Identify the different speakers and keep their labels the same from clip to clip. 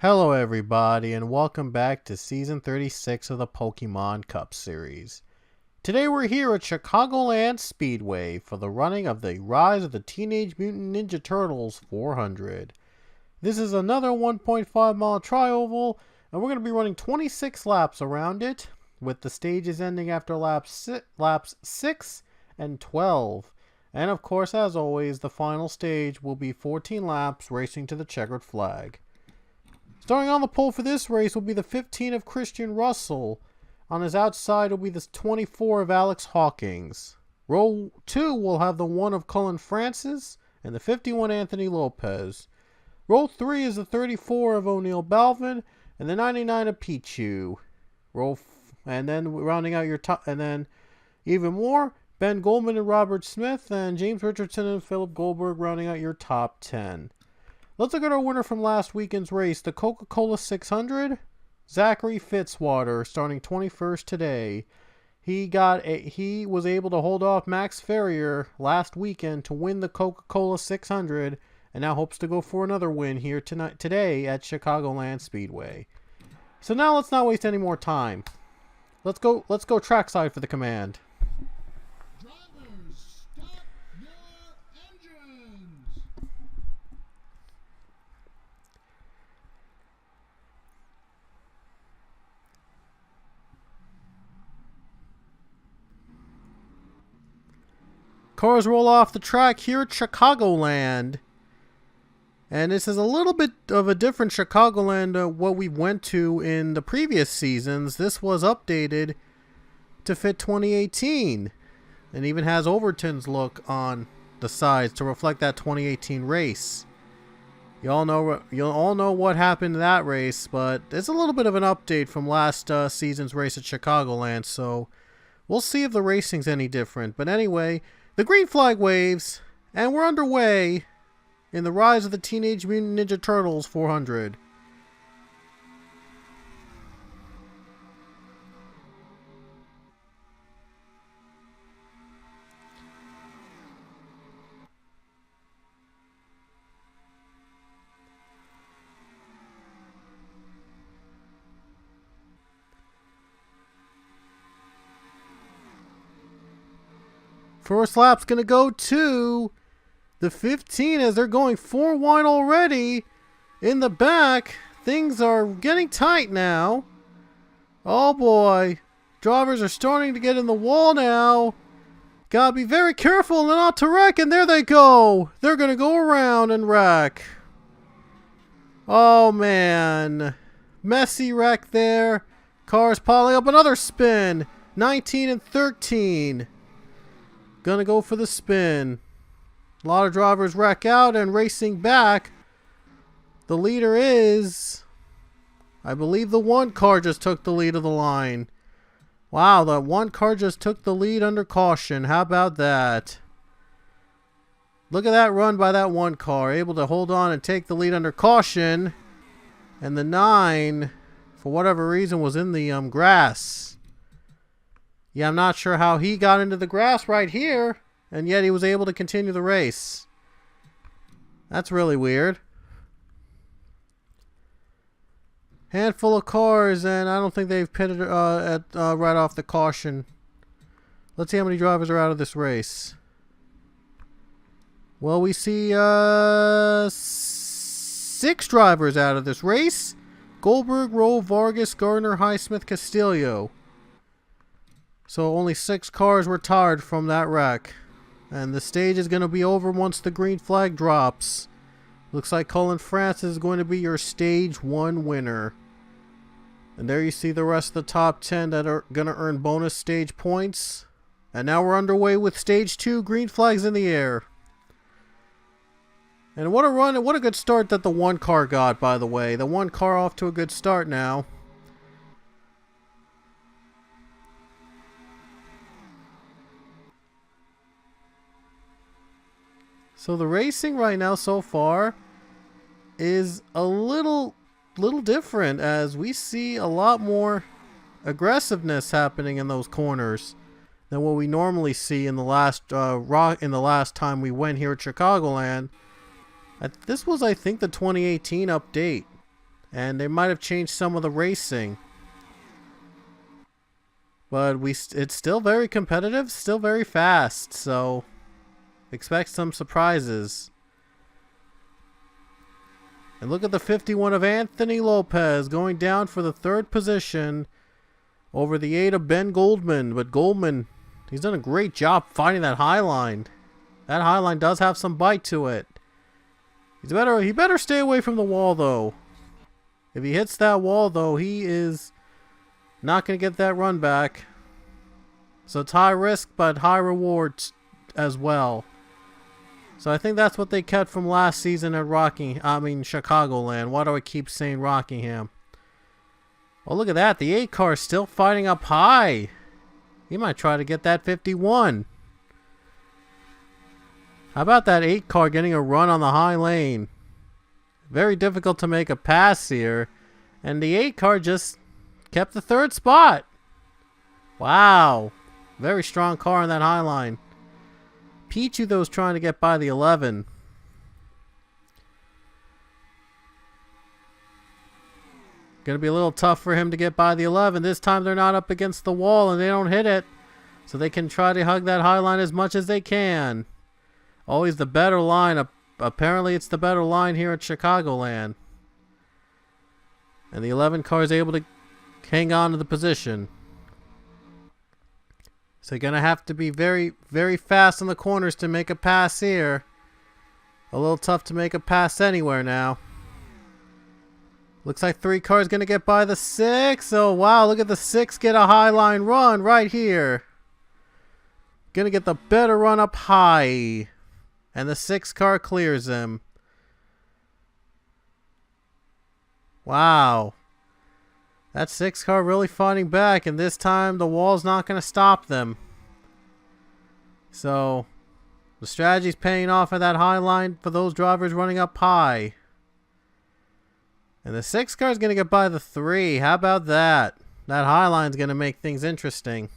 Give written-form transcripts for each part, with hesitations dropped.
Speaker 1: Hello everybody and welcome back to Season 36 of the Pokemon Cup Series. Today we're here at Chicagoland Speedway for the running of the Rise of the Teenage Mutant Ninja Turtles 400. This is another 1.5 mile tri-oval and we're going to be running 26 laps around it, with the stages ending after laps 6 and 12. And of course, as always, the final stage will be 14 laps racing to the checkered flag. Starting on the pole for this race will be the 15 of Christian Russell. On his outside will be the 24 of Alex Hawkins. Row 2 will have the 1 of Cullen Francis and the 51 Anthony Lopez. Row 3 is the 34 of O'Neal Balvin and the 99 of Pichu. And then rounding out your top, and then even more, Ben Goldman and Robert Smith, and James Richardson and Philip Goldberg rounding out your top 10. Let's look at our winner from last weekend's race, the Coca-Cola 600, Zachary Fitzwater, starting 21st today. He was able to hold off Max Ferrier last weekend to win the Coca-Cola 600, and now hopes to go for another win here today at Chicagoland Speedway. So now let's not waste any more time. Let's go trackside for the command.
Speaker 2: Drivers, stop your engines!
Speaker 1: Cars roll off the track here at Chicagoland. And this is a little bit of a different Chicagoland what we went to in the previous seasons. This was updated to fit 2018. And even has Overton's look on the sides to reflect that 2018 race. You'll all know what happened in that race, but it's a little bit of an update from last season's race at Chicagoland. So we'll see if the racing's any different. But anyway, the green flag waves, and we're underway in the Rise of the Teenage Mutant Ninja Turtles 400. First lap's going to go to the 15 as they're going 4 wide already. In the back, things are getting tight now. Oh boy. Drivers are starting to get in the wall now. Gotta be very careful not to wreck, and there they go. They're going to go around and wreck. Oh man. Messy wreck there. Cars piling up, another spin. 19 and 13. Gonna go for the spin. A lot of drivers wreck out and racing back. The leader is, I believe, the one car just took the lead of the line. Wow, that one car just took the lead under caution. How about that? Look at that run by that one car. Able to hold on and take the lead under caution. And the 9, for whatever reason, was in the grass. Yeah, I'm not sure how he got into the grass right here, and yet he was able to continue the race. That's really weird. Handful of cars, and I don't think they've pitted right off the caution. Let's see how many drivers are out of this race. Well, we see 6 drivers out of this race. Goldberg, Rowe, Vargas, Gardner, Highsmith, Castillo. So only 6 cars were tired from that wreck. And the stage is going to be over once the green flag drops. Looks like Cullen Francis is going to be your stage 1 winner. And there you see the rest of the top 10 that are going to earn bonus stage points. And now we're underway with stage 2, green flags in the air. And what a run, and what a good start that the one car got, by the way. The one car off to a good start now. So the racing right now so far is a little different, as we see a lot more aggressiveness happening in those corners than what we normally see in the last time we went here at Chicagoland. This was, I think, the 2018 update. and they might have changed some of the racing. But it's still very competitive, still very fast, so expect some surprises. And look at the 51 of Anthony Lopez going down for the 3rd position over the 8 of Ben Goldman. But Goldman, he's done a great job finding that high line. That high line does have some bite to it. He better stay away from the wall, though. If he hits that wall, though, he is not going to get that run back. So it's high risk, but high rewards as well. So I think that's what they kept from last season at Chicagoland. Why do I keep saying Rockingham? Oh, look at that. The 8 car is still fighting up high. He might try to get that 51. How about that 8 car getting a run on the high lane? Very difficult to make a pass here. And the 8 car just kept the 3rd spot. Wow. Very strong car on that high line. Pichu, though, is trying to get by the 11. Going to be a little tough for him to get by the 11. This time they're not up against the wall and they don't hit it. So they can try to hug that high line as much as they can. Always the better line. Apparently it's the better line here at Chicagoland. And the 11 car is able to hang on to the position. So you're going to have to be very, very fast in the corners to make a pass here. A little tough to make a pass anywhere now. Looks like 3 cars going to get by the 6. Oh, wow. Look at the 6 get a high line run right here. Going to get the better run up high. And the 6 car clears him. Wow. That 6 car really fighting back, and this time the wall's not going to stop them. So, the strategy's paying off at that high line for those drivers running up high. And the 6 car is going to get by the 3. How about that? That high line's going to make things interesting.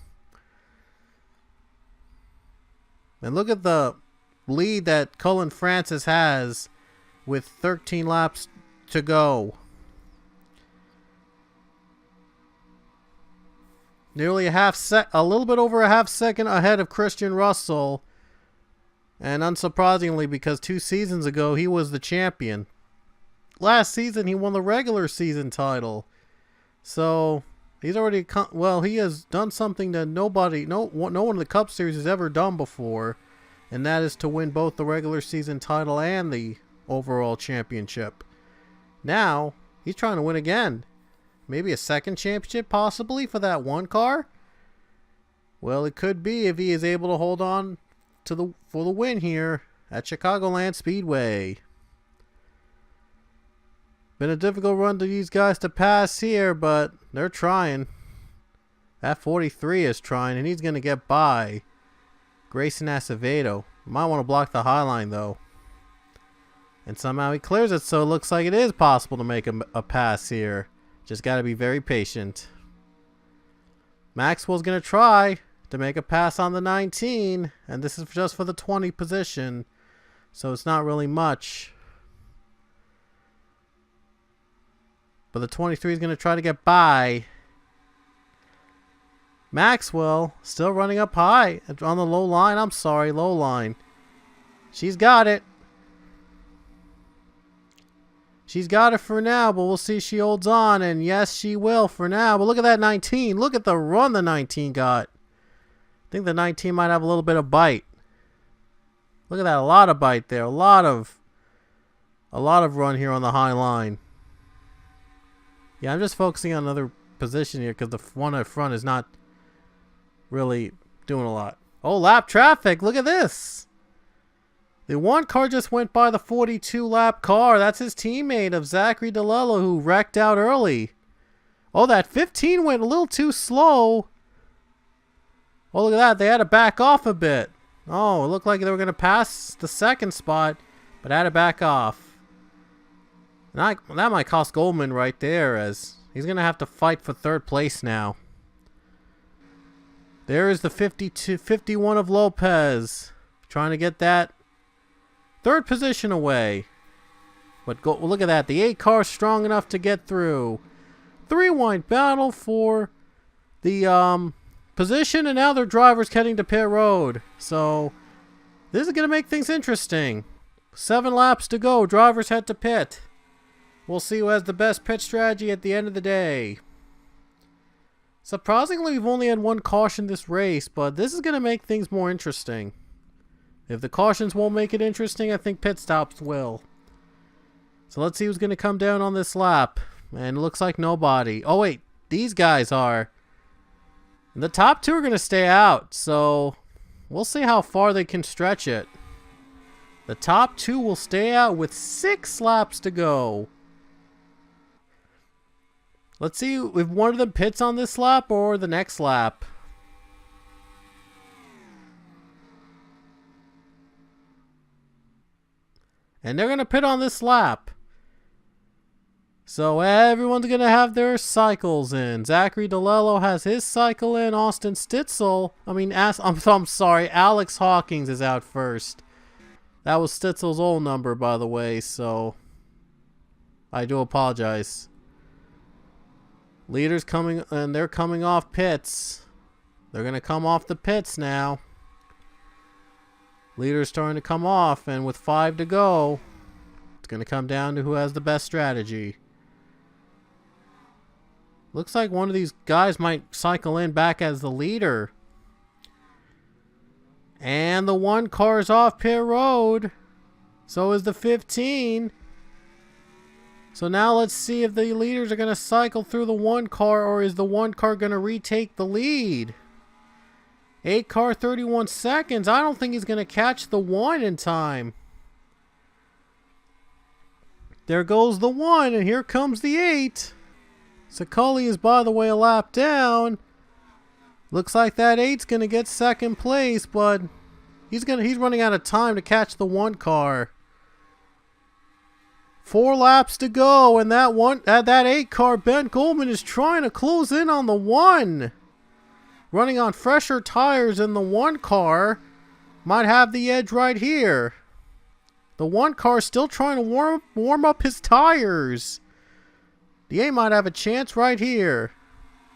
Speaker 1: And look at the lead that Cullen Francis has with 13 laps to go. Nearly a little bit over a half second ahead of Christian Russell. And unsurprisingly, because 2 seasons ago he was the champion. Last season he won the regular season title. So he's already he has done something that no one in the Cup Series has ever done before, and that is to win both the regular season title and the overall championship. Now he's trying to win again. Maybe a second championship possibly for that 1 car? Well, it could be if he is able to hold on to for the win here at Chicagoland Speedway. Been a difficult run to these guys to pass here, but they're trying. That 43 is trying, and he's going to get by Grayson Acevedo. Might want to block the high line, though. And somehow he clears it, so it looks like it is possible to make a pass here. Just got to be very patient. Maxwell's going to try to make a pass on the 19. And this is just for the 20 position. So it's not really much. But the 23 is going to try to get by. Maxwell still running up high on the low line. I'm sorry, low line. She's got it. She's got it for now, but we'll see if she holds on. And yes, she will for now. But look at that 19. Look at the run the 19 got. I think the 19 might have a little bit of bite. Look at that. A lot of bite there. A lot of run here on the high line. Yeah, I'm just focusing on another position here because the one at front is not really doing a lot. Oh, lap traffic. Look at this. The 1 car just went by the 42 lap car. That's his teammate of Zachary DeLello who wrecked out early. Oh, that 15 went a little too slow. Oh, look at that. They had to back off a bit. Oh, it looked like they were going to pass the 2nd spot, but had to back off. And that might cost Goldman right there, as he's going to have to fight for 3rd place now. There is the 51 of Lopez. Trying to get that 3rd position away. But go, look at that. The 8 car is strong enough to get through. 3-wide battle for the position, and now their driver's heading to pit road. So this is going to make things interesting. 7 laps to go. Drivers head to pit. We'll see who has the best pit strategy at the end of the day. Surprisingly, we've only had 1 caution this race, but this is going to make things more interesting. If the cautions won't make it interesting, I think pit stops will. So let's see who's going to come down on this lap. And it looks like nobody. Oh wait, these guys are. And the top 2 are going to stay out, so we'll see how far they can stretch it. The top 2 will stay out with 6 laps to go. Let's see if one of them pits on this lap or the next lap. And they're going to pit on this lap. So everyone's going to have their cycles in. Zachary DeLello has his cycle in. Austin Stitzel, I'm sorry, Alex Hawkins is out first. That was Stitzel's old number, by the way, so I do apologize. Leaders coming, and they're coming off pits. They're going to come off the pits now. Leaders starting to come off, and with 5 to go, it's going to come down to who has the best strategy. Looks like one of these guys might cycle in back as the leader. And the 1 car's off pit road. So is the 15. So now let's see if the leaders are going to cycle through the 1 car, or is the 1 car going to retake the lead. 8 car, 31 seconds. I don't think he's going to catch the 1 in time. There goes the 1, and here comes the 8. Scully is, by the way, a lap down. Looks like that 8's going to get 2nd place, but he's running out of time to catch the 1 car. 4 laps to go, and that 8 car, Ben Goldman, is trying to close in on the 1. Running on fresher tires, and the 1 car might have the edge right here. The 1 car is still trying to warm up his tires. The 8 might have a chance right here.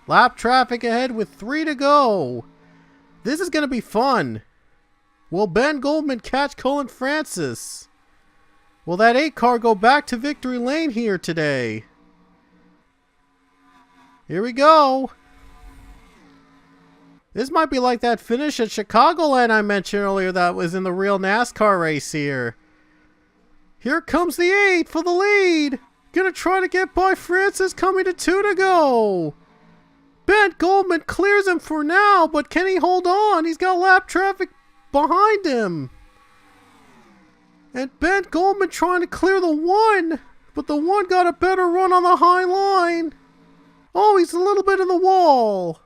Speaker 1: Lap traffic ahead with 3 to go. This is going to be fun. Will Ben Goldman catch Colin Francis? Will that 8 car go back to victory lane here today? Here we go. This might be like that finish at Chicagoland I mentioned earlier that was in the real NASCAR race here. Here comes the 8 for the lead. Gonna try to get by Francis, coming to 2 to go. Ben Goldman clears him for now, but can he hold on? He's got lap traffic behind him. And Ben Goldman trying to clear the 1, but the 1 got a better run on the high line. Oh, he's a little bit in the wall.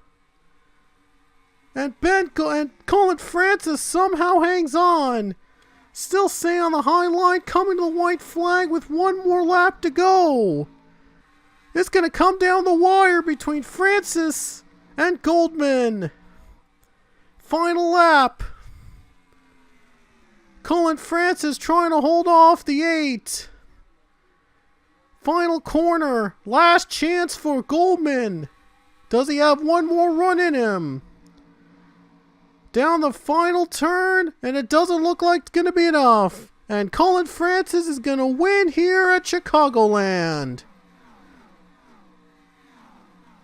Speaker 1: And Colin Francis somehow hangs on. Still staying on the high line, coming to the white flag with 1 more lap to go. It's going to come down the wire between Francis and Goldman. Final lap. Colin Francis trying to hold off the 8. Final corner. Last chance for Goldman. Does he have 1 more run in him? Down the final turn, and it doesn't look like it's going to be enough. And Colin Francis is going to win here at Chicagoland.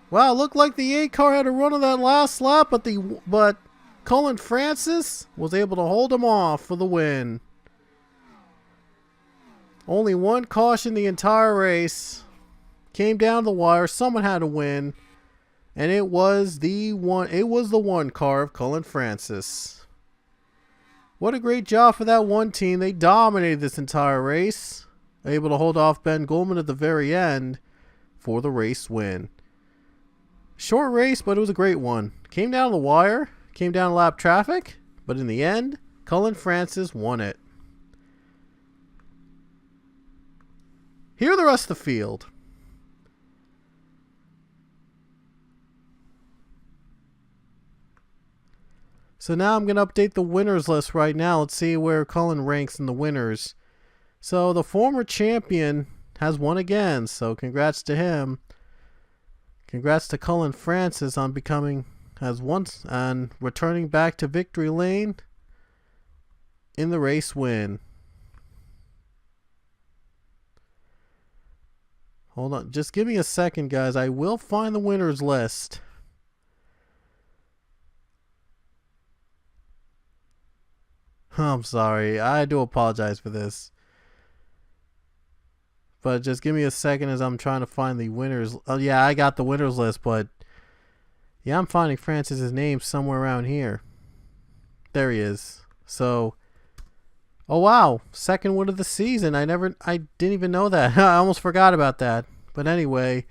Speaker 1: Wow, it looked like the 8 car had a run on that last lap, but Colin Francis was able to hold him off for the win. Only 1 caution the entire race. Came down the wire. Someone had to win. And it was the 1 car of Colin Francis. What a great job for that 1 team. They dominated this entire race. Able to hold off Ben Goldman at the very end for the race win. Short race, but it was a great one. Came down the wire. Came down lap traffic. But in the end, Colin Francis won it. Here are the rest of the field. So now I'm going to update the winners list right now. Let's see where Colin ranks in the winners. So the former champion has won again. So congrats to him. Congrats to Cullen Francis on becoming has once and returning back to victory lane in the race win. Hold on, just give me a second, guys. I will find the winners list. I'm sorry. I do apologize for this. But just give me a second as I'm trying to find the winners. Oh, yeah, I got the winners list, but yeah, I'm finding Francis's name somewhere around here. There he is. So, oh wow, second win of the season. I didn't even know that. I almost forgot about that. But anyway,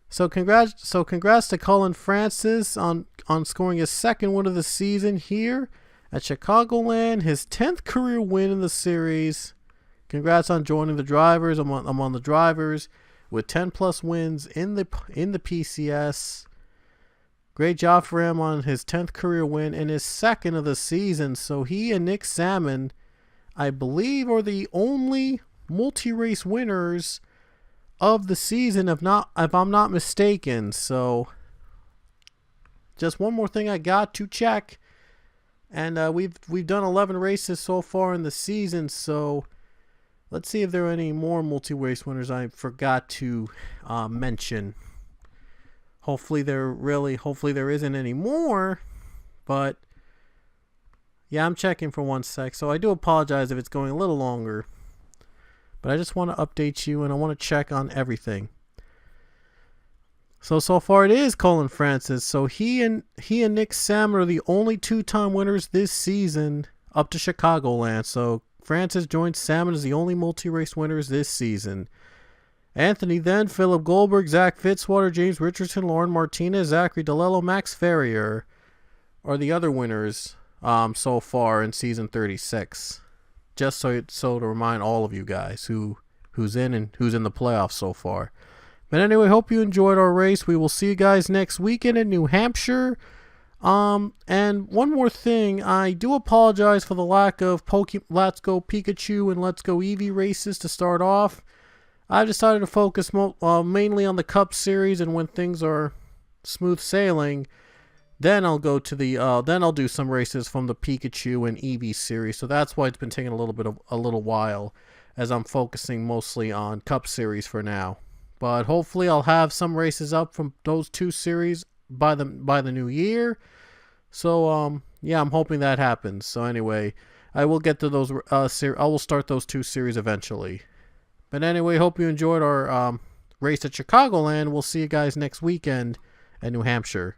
Speaker 1: so congrats to Cullen Francis on scoring his second win of the season here at Chicagoland, his 10th career win in the series. Congrats on joining the drivers. I'm on the drivers with 10 plus wins in the PCS. Great job for him on his 10th career win and his second of the season. So he and Nick Salmon, I believe, are the only multi-race winners of the season, if I'm not mistaken. So just one more thing I got to check, and we've done 11 races so far in the season. So let's see if there are any more multi-race winners I forgot to mention. Hopefully there isn't any more, but yeah, I'm checking for one sec. So I do apologize if it's going a little longer, but I just want to update you and I want to check on everything. So far it is Cullen Francis. So he and Nick Salmon are the only two-time winners this season up to Chicagoland. So Francis joins Salmon as the only multi-race winners this season. Anthony then, Philip Goldberg, Zach Fitzwater, James Richardson, Lauren Martinez, Zachary DeLello, Max Ferrier are the other winners so far in season 36. Just so to remind all of you guys who's in the playoffs so far. But anyway, hope you enjoyed our race. We will see you guys next weekend in New Hampshire. And one more thing, I do apologize for the lack of Let's Go Pikachu and Let's Go Eevee races to start off. I've decided to focus mainly on the Cup Series, and when things are smooth sailing, then I'll go to then I'll do some races from the Pikachu and Eevee series. So that's why it's been taking a little while, as I'm focusing mostly on Cup Series for now. But hopefully I'll have some races up from those two series by the new year. So yeah, I'm hoping that happens. So anyway, I will get to those I will start those two series eventually. But anyway, hope you enjoyed our race at Chicagoland. We'll see you guys next weekend at New Hampshire.